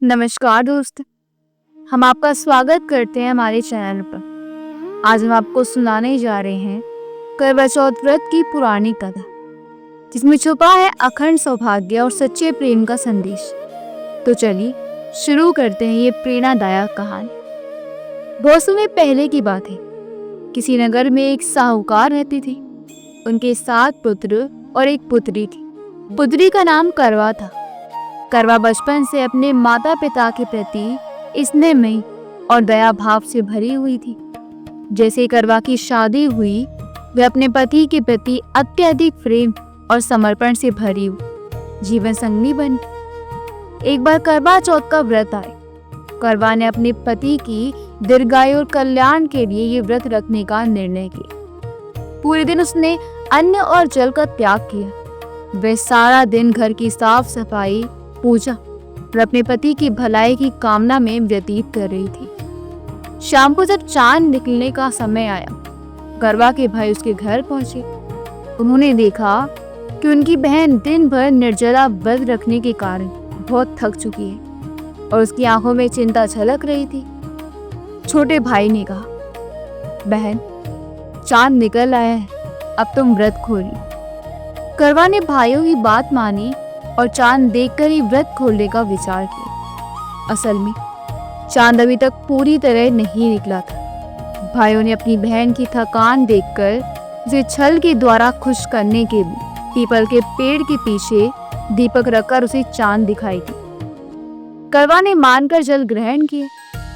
नमस्कार दोस्त, हम आपका स्वागत करते हैं हमारे चैनल पर। आज हम आपको सुनाने जा रहे हैं करवा चौथ व्रत की पुरानी कथा, जिसमें छुपा है अखंड सौभाग्य और सच्चे प्रेम का संदेश। तो चलिए शुरू करते हैं ये प्रेरणादायक कहानी। बहुत समय पहले की बात है। किसी नगर में एक साहूकार रहती थी। उनके 7 पुत्र और एक पुत्री थी। पुत्री का नाम करवा था। करवा बचपन से अपने माता पिता के प्रति स्नेहमयी और दया भाव से भरी हुई थी। जैसे करवा की शादी हुई, वह अपने पति के प्रति अत्यधिक प्रेम और समर्पण से भरी हुई जीवन संगनी बनी। एक बार करवा चौथ का व्रत आए। करवा ने अपने पति की दीर्घायु और कल्याण के लिए ये व्रत रखने का निर्णय किया। पूरे दिन उसने अन्न और जल का त्याग किया। वह सारा दिन घर की साफ सफाई, पूजा और अपने पति की भलाई की कामना में व्यतीत कर रही थी। शाम को जब चांद निकलने का समय आया, करवा के भाई उसके घर पहुंचे। उन्होंने देखा कि उनकी बहन दिन भर निर्जला व्रत रखने के कारण बहुत थक चुकी है और उसकी आंखों में चिंता झलक रही थी। छोटे भाई ने कहा, बहन, चांद निकल आया है, अब तुम व्रत खोली। करवा ने भाइयों की बात मानी और चांद देखकर ही व्रत खोलने का विचार किया। असल में चांद अभी तक पूरी तरह नहीं निकला था। भाइयों ने अपनी बहन की थकान देखकर उसे छल के द्वारा खुश करने के लिए पीपल के पेड़ के पीछे दीपक रखकर उसे चांद दिखाई दी। करवा ने मानकर जल ग्रहण किए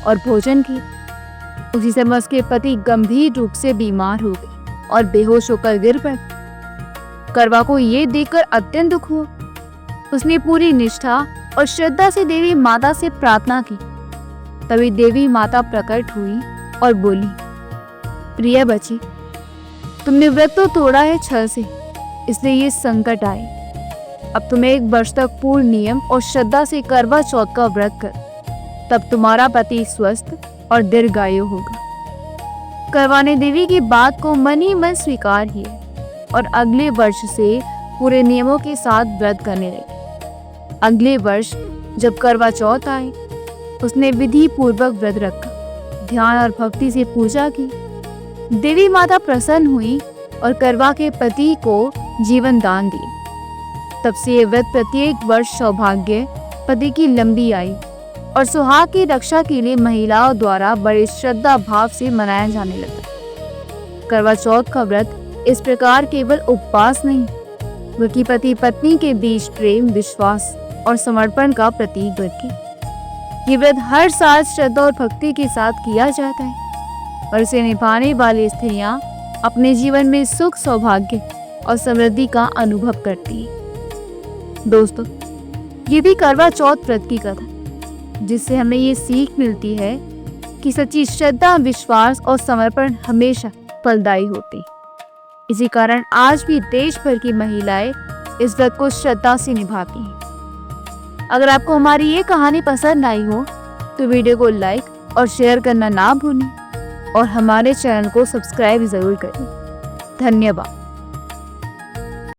और भोजन किया। उसी समय उसके पति गंभीर रूप से बीमार हो गए और बेहोश होकर गिर पड़े। करवा को ये देखकर अत्यंत दुख हुआ। उसने पूरी निष्ठा और श्रद्धा से देवी माता से प्रार्थना की। तभी देवी माता प्रकट हुई और बोली, प्रिय बच्ची, तुमने व्रत तो तोड़ा है छल से, इसलिए ये संकट आए। अब तुम्हें 1 वर्ष तक पूर्ण नियम और श्रद्धा से करवा चौथ का व्रत कर, तब तुम्हारा पति स्वस्थ और दीर्घायु होगा। करवा ने देवी की बात को मन ही मन स्वीकार किया और अगले वर्ष से पूरे नियमों के साथ व्रत करने लगे। अगले वर्ष जब करवा चौथ आई, उसने विधि पूर्वक व्रत रखा, ध्यान और भक्ति से पूजा की। देवी माता प्रसन्न हुई और करवा के पति को जीवन दान दिए। तब से ये व्रत प्रत्येक वर्ष सौभाग्य, पति की लंबी आयु और सुहाग की रक्षा के लिए महिलाओं द्वारा बड़े श्रद्धा भाव से मनाया जाने लगा। करवा चौथ का व्रत इस प्रकार केवल उपवास नहीं, बल्कि पति पत्नी के बीच प्रेम, विश्वास और समर्पण का प्रतीक बल्कि ये व्रत हर साल श्रद्धा और भक्ति के साथ किया जाता है और इसे निभाने वाली स्त्रियां अपने जीवन में सुख, सौभाग्य और समृद्धि का अनुभव करती है। दोस्तों, ये भी करवा चौथ व्रत की कथा, जिससे हमें ये सीख मिलती है कि सच्ची श्रद्धा, विश्वास और समर्पण हमेशा फलदायी होते हैं। इसी कारण आज भी देश भर की महिलाएं इस व्रत को श्रद्धा से निभाती हैं। अगर आपको हमारी ये कहानी पसंद आई हो तो वीडियो को लाइक और शेयर करना ना भूलें और हमारे चैनल को सब्सक्राइब जरूर करें। धन्यवाद।